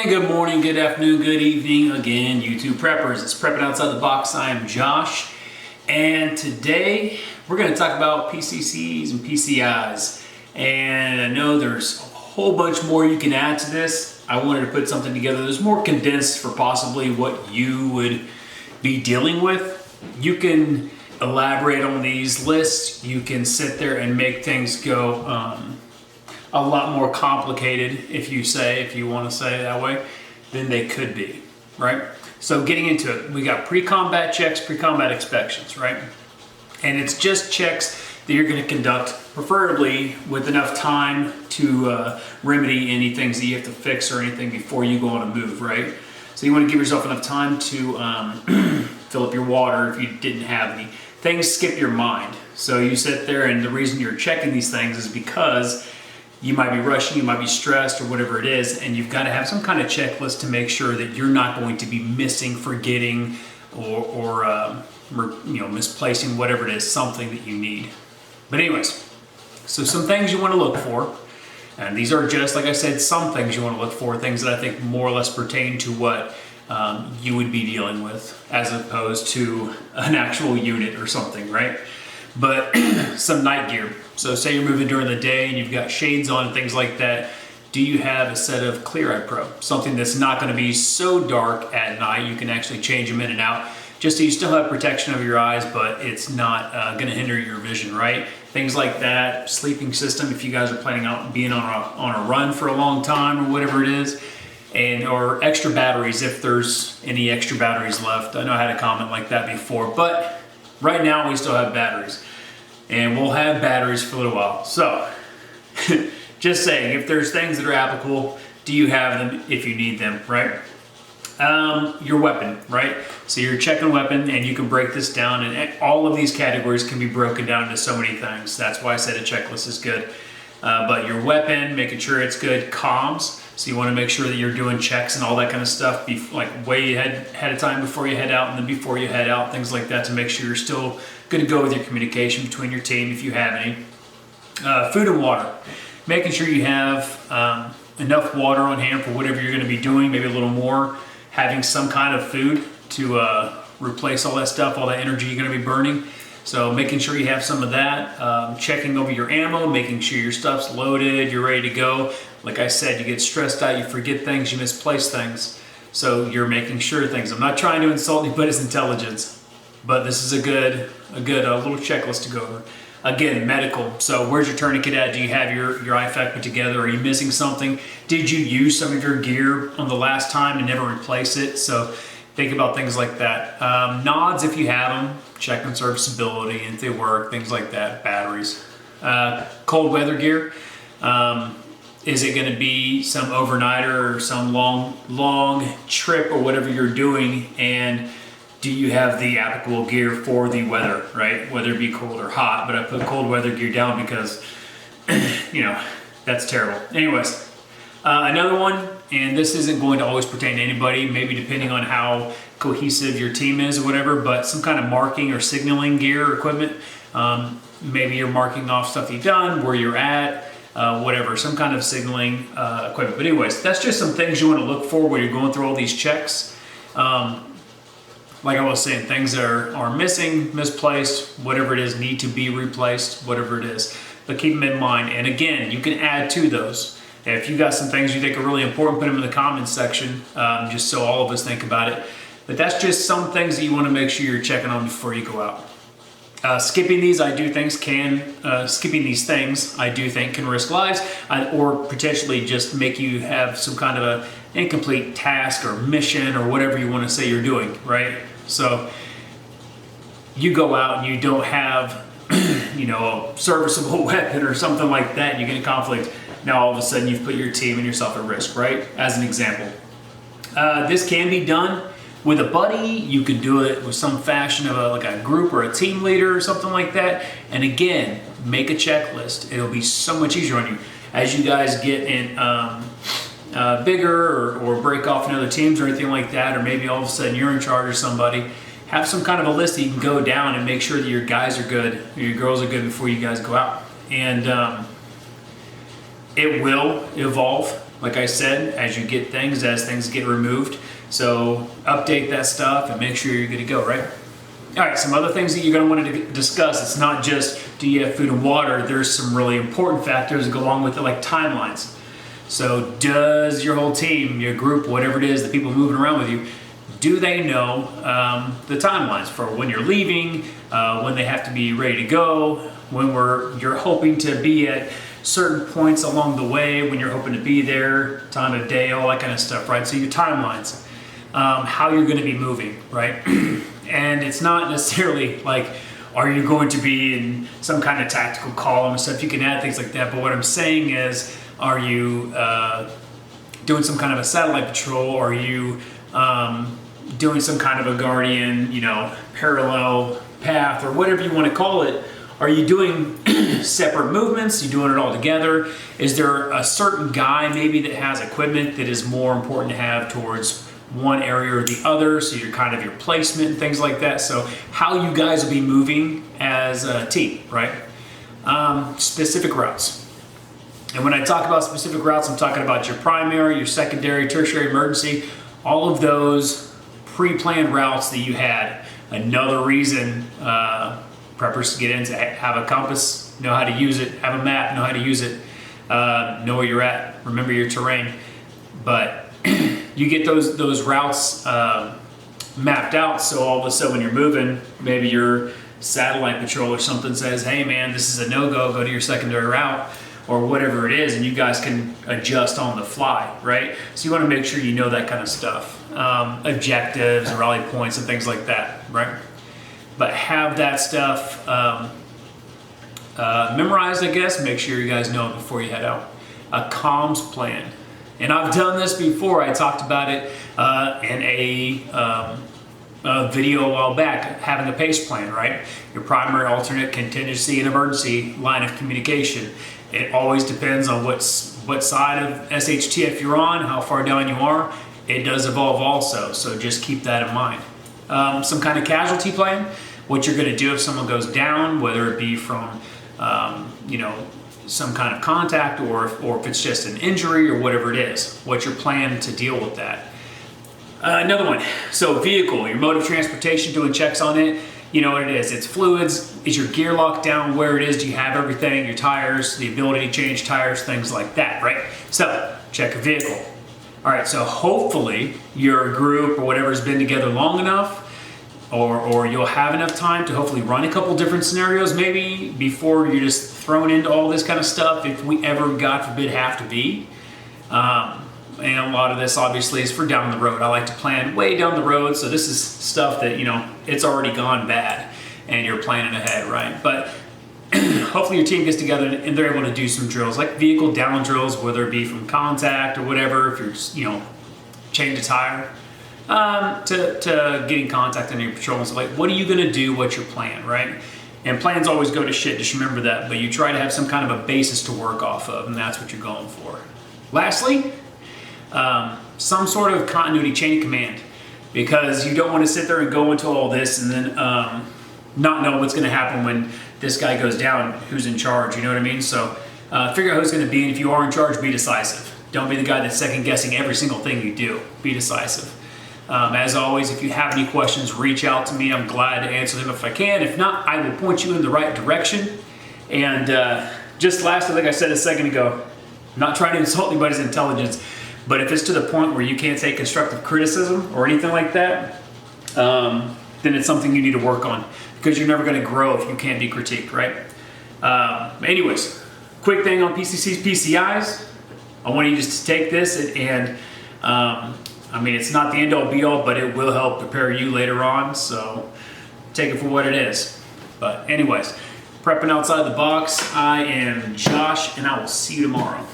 And good morning, good afternoon, good evening again, YouTube preppers. It's Prepping Outside the Box. I am Josh, and today we're going to talk about PCCs and PCIs. And I know there's a whole bunch more you can add to this. I wanted to put something together that's more condensed for possibly what you would be dealing with. You can elaborate on these lists. You can sit there and make things go a lot more complicated, if you want to say it that way, than they could be, right? So getting into it, we got pre-combat checks, pre-combat inspections, right? And it's just checks that you're going to conduct, preferably with enough time to remedy any things that you have to fix or anything before you go on a move, right? So you want to give yourself enough time to fill up your water if you didn't have any. Things skip your mind. So you sit there, and the reason you're checking these things is because you might be rushing, you might be stressed, or whatever it is, and you've got to have some kind of checklist to make sure that you're not going to be missing, forgetting, or misplacing whatever it is, something that you need. But anyways, so some things you want to look for, and these are just, like I said, some things you want to look for, things that I think more or less pertain to what you would be dealing with, as opposed to an actual unit or something, right? But some night gear. So say you're moving during the day and you've got shades on and things like that. Do you have a set of Clear Eye Pro? Something that's not going to be so dark at night. You can actually change them in and out just so you still have protection of your eyes, but it's not going to hinder your vision, right? Things like that. Sleeping system, if you guys are planning on being on a run for a long time or whatever it is. Or extra batteries if there's any extra batteries left. I know I had a comment like that before, but right now we still have batteries, and we'll have batteries for a little while. So just saying, if there's things that are applicable, do you have them if you need them, right? Your weapon, right? So you're checking weapon, and you can break this down, and all of these categories can be broken down into so many things. That's why I said a checklist is good. But your weapon, making sure it's good. Comms, so you want to make sure that you're doing checks and all that kind of stuff, like way ahead of time before you head out, and then before you head out, things like that, to make sure you're still good to go with your communication between your team if you have any. Food and water, making sure you have enough water on hand for whatever you're going to be doing, maybe a little more. Having some kind of food to replace all that stuff, all that energy you're going to be burning. So making sure you have some of that, checking over your ammo, making sure your stuff's loaded, you're ready to go. Like I said, you get stressed out, you forget things, you misplace things. So you're making sure things. I'm not trying to insult anybody's intelligence, but this is a good little checklist to go over. Again, medical. So where's your tourniquet at? Do you have your IFAK put together? Are you missing something? Did you use some of your gear on the last time and never replace it? So think about things like that. Nods, if you have them, check on serviceability and if they work, things like that. Batteries. Cold weather gear. Is it going to be some overnighter or some long trip or whatever you're doing? And do you have the applicable gear for the weather, right? Whether it be cold or hot, but I put cold weather gear down because, that's terrible. Anyways, another one, and this isn't going to always pertain to anybody, maybe depending on how cohesive your team is or whatever, but some kind of marking or signaling gear or equipment. Maybe you're marking off stuff you've done, where you're at, whatever, some kind of signaling equipment. But anyways, that's just some things you want to look for when you're going through all these checks. Like I was saying, things that are missing, misplaced, whatever it is, need to be replaced, whatever it is. But keep them in mind. And again, you can add to those. If you got some things you think are really important, put them in the comments section, just so all of us think about it. But that's just some things that you want to make sure you're checking on before you go out. Skipping these things I do think can risk lives, or potentially just make you have some kind of a incomplete task or mission or whatever you want to say you're doing, right? So you go out and you don't have, a serviceable weapon or something like that, and you get in conflict. Now all of a sudden you've put your team and yourself at risk, right? As an example. This can be done with a buddy. You could do it with some fashion of a group or a team leader or something like that. And again, make a checklist. It'll be so much easier on you as you guys get in bigger or break off in other teams or anything like that, or maybe all of a sudden you're in charge of somebody. Have some kind of a list that you can go down and make sure that your guys are good, or your girls are good before you guys go out. And it will evolve, like I said, as things get removed. So update that stuff and make sure you're good to go, right? All right, some other things that you're going to want to discuss. It's not just do you have food and water. There's some really important factors that go along with it, like timelines. So does your whole team, your group, whatever it is, the people moving around with you, do they know the timelines for when you're leaving, when they have to be ready to go, when you're hoping to be at certain points along the way, when you're hoping to be there, time of day, all that kind of stuff, right? So your timelines, how you're going to be moving, right? And it's not necessarily like, are you going to be in some kind of tactical column and stuff? You can add things like that, but what I'm saying is, are you doing some kind of a satellite patrol? Or are you doing some kind of a guardian, parallel path, or whatever you want to call it? Are you doing separate movements? Are you doing it all together? Is there a certain guy maybe that has equipment that is more important to have towards one area or the other? So your placement and things like that. So how you guys will be moving as a team, right? Specific routes. And when I talk about specific routes, I'm talking about your primary, your secondary, tertiary, emergency, all of those pre-planned routes that you had. Another reason preppers to get into, have a compass, know how to use it, have a map, know how to use it, know where you're at, remember your terrain. But you get those routes mapped out, so all of a sudden when you're moving, maybe your satellite patrol or something says, hey man, this is a no-go, go to your secondary route, or whatever it is, and you guys can adjust on the fly, right? So you want to make sure you know that kind of stuff. Objectives, rally points, and things like that, right? But have that stuff memorized, I guess. Make sure you guys know it before you head out. A comms plan. And I've done this before. I talked about it in a video a while back, having a PACE plan, right? Your primary, alternate, contingency, and emergency line of communication. It always depends on what side of SHTF you're on, how far down you are. It does evolve also, so just keep that in mind. Some kind of casualty plan, what you're going to do if someone goes down, whether it be from some kind of contact or if it's just an injury or whatever it is, what's your plan to deal with that. Another one, so vehicle, your mode of transportation, doing checks on it. You know what it is, it's fluids. Is your gear locked down where it is? Do you have everything, your tires, the ability to change tires, things like that, right? So check a vehicle. All right, so hopefully your group or whatever has been together long enough, or you'll have enough time to hopefully run a couple different scenarios maybe before you're just thrown into all this kind of stuff, if we ever, God forbid, have to be. And a lot of this obviously is for down the road. I like to plan way down the road, so this is stuff that, it's already gone bad and you're planning ahead, right? But hopefully your team gets together and they're able to do some drills, like vehicle down drills, whether it be from contact or whatever, if you're, change a tire, to getting contact on your patrol and stuff. Like, what are you gonna do? What's your plan, right? And plans always go to shit, just remember that, but you try to have some kind of a basis to work off of, and that's what you're going for. Lastly, some sort of continuity chain of command, because you don't want to sit there and go into all this and then not know what's going to happen when this guy goes down, who's in charge, you know what I mean? So figure out who's going to be, and if you are in charge, be decisive. Don't be the guy that's second guessing every single thing you do. Be decisive. As always, if you have any questions, reach out to me. I'm glad to answer them if I can. If not, I will point you in the right direction. And just lastly, like I said a second ago, I'm not trying to insult anybody's intelligence, but if it's to the point where you can't take constructive criticism or anything like that, then it's something you need to work on, because you're never going to grow if you can't be critiqued, right? Anyways, quick thing on PCCs, PCIs. I want you just to take this and it's not the end all be all, but it will help prepare you later on. So take it for what it is. But anyways, prepping outside the box, I am Josh, and I will see you tomorrow.